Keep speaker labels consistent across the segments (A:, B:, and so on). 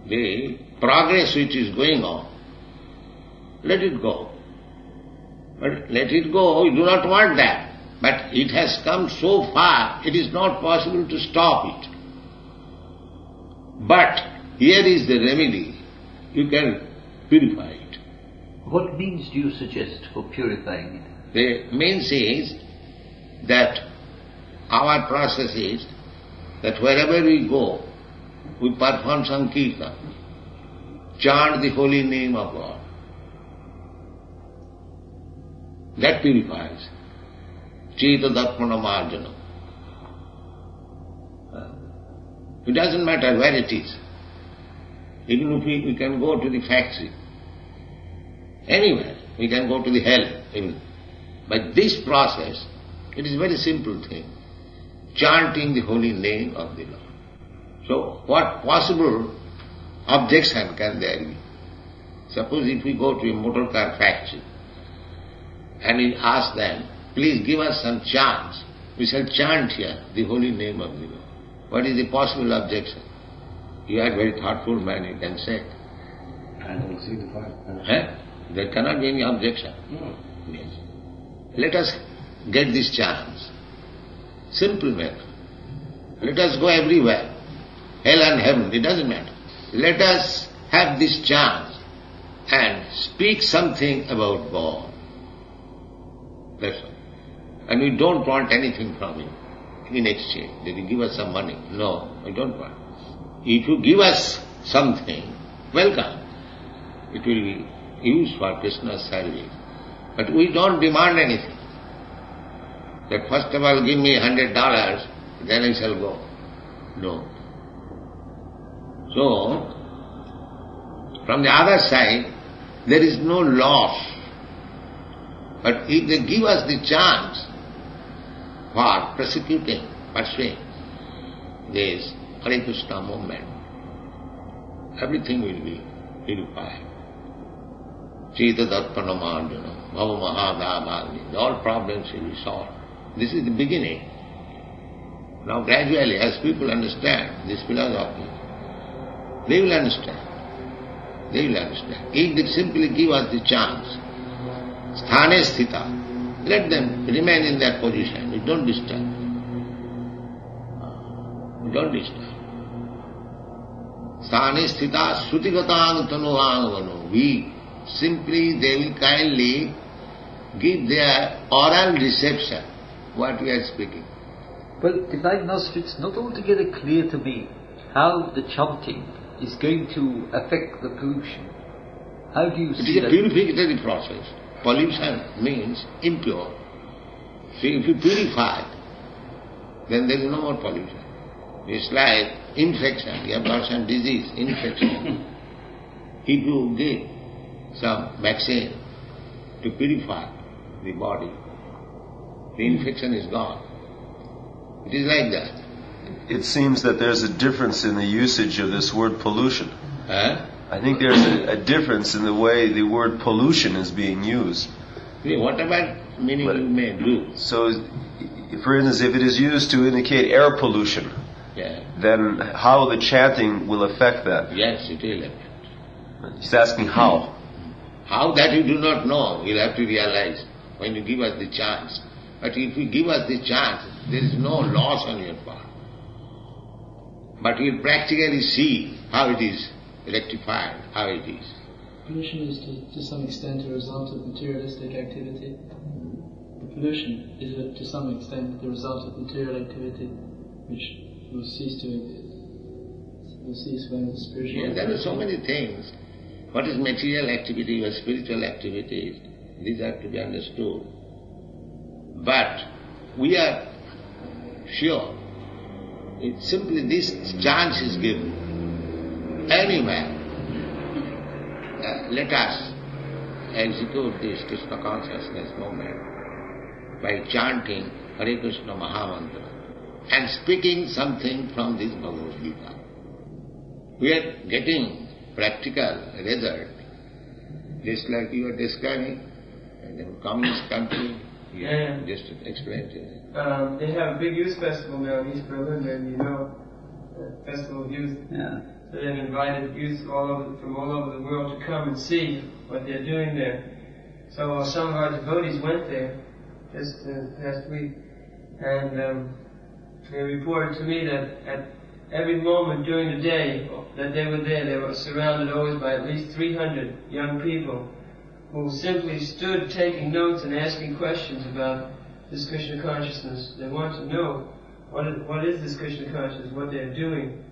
A: the progress which is going on, let it go. But let it go, you do not want that. But it has come so far, it is not possible to stop it. But here is the remedy. You can purify it.
B: What means do you suggest for purifying it?
A: The means is that our process is that wherever we go, we perform Sankirtan, chant the holy name of God. That purifies. Cheta Datmana Marjana. It doesn't matter where it is. Even if we can go to the factory, anywhere, we can go to the hell. Even. But this process, it is a very simple thing. Chanting the holy name of the Lord. So, what possible objection can there be? Suppose if we go to a motor car factory and we ask them, please give us some chants. We shall chant here the holy name of the Lord. What is the possible objection? You are a very thoughtful man, you can say.
C: I don't see the point.
A: There cannot be any objection.
C: No.
A: Yes. Let us get these chants. Simple matter. Let us go everywhere. Hell and heaven, it doesn't matter. Let us have this chance and speak something about God. That's all. And we don't want anything from Him in exchange. That He give us some money. No, we don't want. If you give us something, welcome. It will be used for Krishna's service. But we don't demand anything. That first of all give me $100, then I shall go. No. So, from the other side, there is no loss. But if they give us the chance for persecuting, pursuing this Hare Krishna movement, everything will be purified. Cheta Darpana Marjana, Bhava Mahadabhagni, all problems will be solved. This is the beginning. Now gradually, as people understand this philosophy, they will understand. They will understand. If they simply give us the chance, sthane sthita, let them remain in that position. You don't disturb. You don't disturb. Sthane sthita srutigatan tanuangvanu. We simply, they will kindly give their oral reception, what we are speaking.
B: Well, Divine Master, it's not altogether clear to me how the chanting is going to affect the pollution. How do you see that?
A: It is a purificatory process. Pollution means impure. So if you purify, then there is no more pollution. It's like infection. You have got some disease, infection. If you give some vaccine to purify the body, the infection is gone. It is like that.
D: It seems that there's a difference in the usage of this word pollution.
A: I
D: think there's a difference in the way the word pollution is being used.
A: Whatever meaning you may do.
D: So, for instance, if it is used to indicate air pollution, then how the chanting will affect that?
A: Yes, it will affect.
D: He's asking how.
A: How that you do not know, you'll have to realize when you give us the chance. But if you give us the chance, there is no loss on your part. But you'll practically see how it is rectified, how it is.
E: Pollution is to some extent a result of materialistic activity. The pollution is to some extent the result of material activity, which will cease when the spiritual.
A: Yeah, there are so many things. What is material activity or spiritual activities? These are to be understood. But we are sure, it's simply this chance is given. Anywhere, let us execute this Krishna Consciousness movement by chanting Hare Krishna Mahamantra and speaking something from this bhagavad-gita. We are getting practical result, just like you are describing in the communist country. Just explain to me.
F: They have a big youth festival now in East Berlin, and festival of youth.
B: Yeah.
F: So they've invited youth from all over the world to come and see what they're doing there. So some of our devotees went there just last week, and they reported to me that at every moment during the day that they were there, they were surrounded always by at least 300 young people who simply stood taking notes and asking questions about this Krishna consciousness. They want to know what is this Krishna consciousness, what they're doing.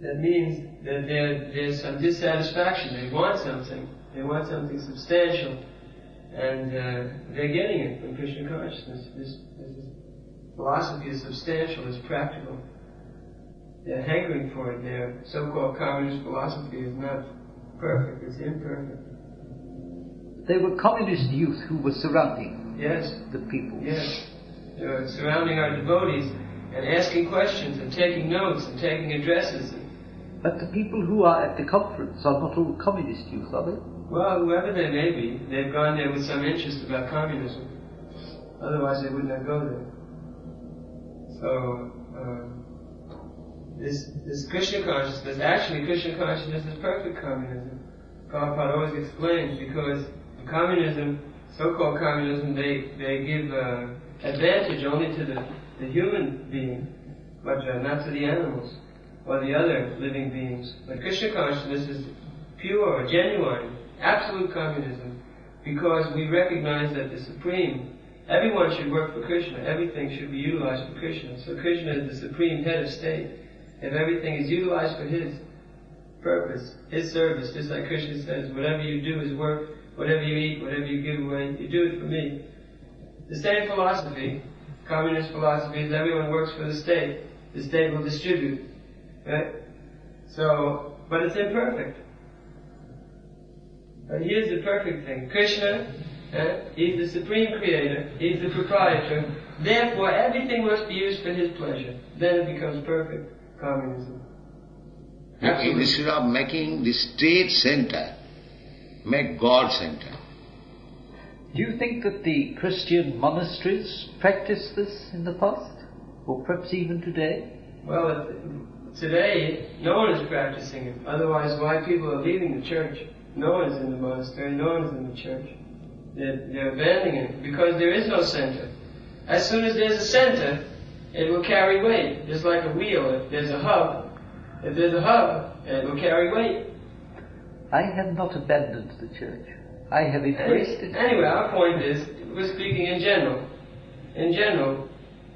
F: That means that there's some dissatisfaction. They want something substantial, and they're getting it from Krishna consciousness. This philosophy is substantial, it's practical. They're hankering for it. Their so-called communist philosophy is not perfect, it's imperfect.
B: They were communist youth who were surrounding the people.
F: Yes. They were surrounding our devotees and asking questions and taking notes and taking addresses.
B: But the people who are at the conference are not all communist youth, are they?
F: Well, whoever they may be, they've gone there with some interest about communism. Otherwise they would not go there. So, this Krishna consciousness, actually Krishna consciousness is perfect communism. Prabhupada always explains, because communism, so-called communism, they give advantage only to the human being, but not to the animals or the other living beings. But Krishna consciousness is pure, genuine, absolute communism, because we recognize that the Supreme, everyone should work for Krishna, everything should be utilized for Krishna. So Krishna is the Supreme Head of State. If everything is utilized for His purpose, His service, just like Krishna says, whatever you do is work, whatever you eat, whatever you give away, you do it for me. The same philosophy, communist philosophy, is everyone works for the state will distribute, right? So, but it's imperfect. But here's the perfect thing. Krishna, He's the Supreme Creator, He's the Proprietor, therefore everything must be used for His pleasure. Then it becomes perfect communism.
A: Instead of making the state center, make God center.
B: Do you think that the Christian monasteries practiced this in the past? Or perhaps even today?
F: Well, today, no one is practicing it. Otherwise, why people are leaving the church? No one is in the monastery, no one is in the church. They're abandoning it because there is no center. As soon as there's a center, it will carry weight. Just like a wheel, if there's a hub, it will carry weight.
B: I have not abandoned the church. I have embraced it.
F: Anyway, our point is, we're speaking in general. In general,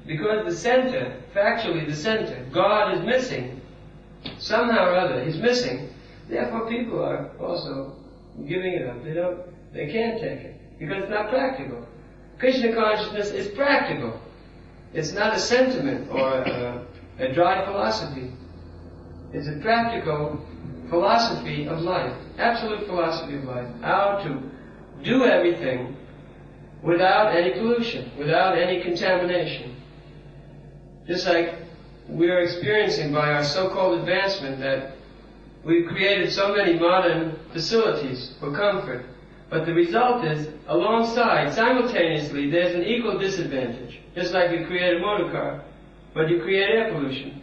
F: because the center, factually the center, God is missing. Somehow or other, He's missing. Therefore people are also giving it up. They can't take it. Because it's not practical. Krishna consciousness is practical. It's not a sentiment or a dry philosophy. It's a practical philosophy of life, absolute philosophy of life. How to do everything without any pollution, without any contamination. Just like we're experiencing by our so-called advancement, that we've created so many modern facilities for comfort, but the result is, alongside, simultaneously, there's an equal disadvantage. Just like you create a motor car, but you create air pollution.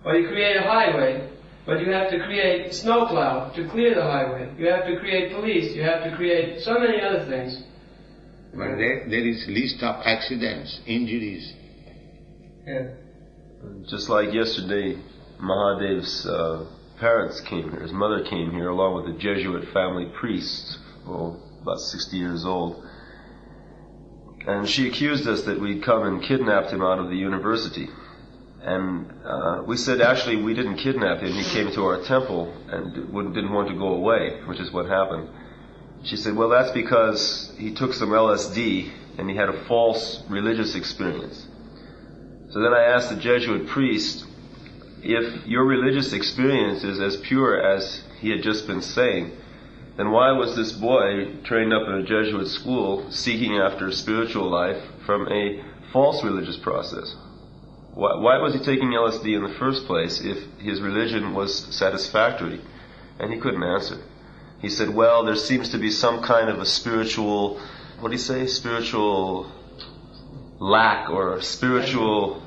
F: Or you create a highway, but you have to create snowplow to clear the highway. You have to create police, you have to create so many other things.
A: But there is list of accidents, injuries.
F: Yeah.
D: Just like yesterday, Mahadev's parents came here, his mother came here along with a Jesuit family priest, about 60 years old. And she accused us that we'd come and kidnapped him out of the university. And we said, actually, we didn't kidnap him. He came to our temple and didn't want to go away, which is what happened. She said, well, that's because he took some LSD and he had a false religious experience. So then I asked the Jesuit priest, if your religious experience is as pure as he had just been saying, then why was this boy trained up in a Jesuit school seeking after spiritual life from a false religious process? Why was he taking LSD in the first place if his religion was satisfactory? And he couldn't answer. He said, well, there seems to be some kind of a spiritual, spiritual lack or spiritual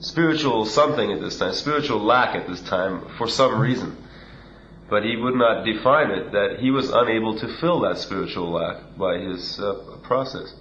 D: spiritual something at this time, spiritual lack at this time for some reason. But he would not define it that he was unable to fill that spiritual lack by his process.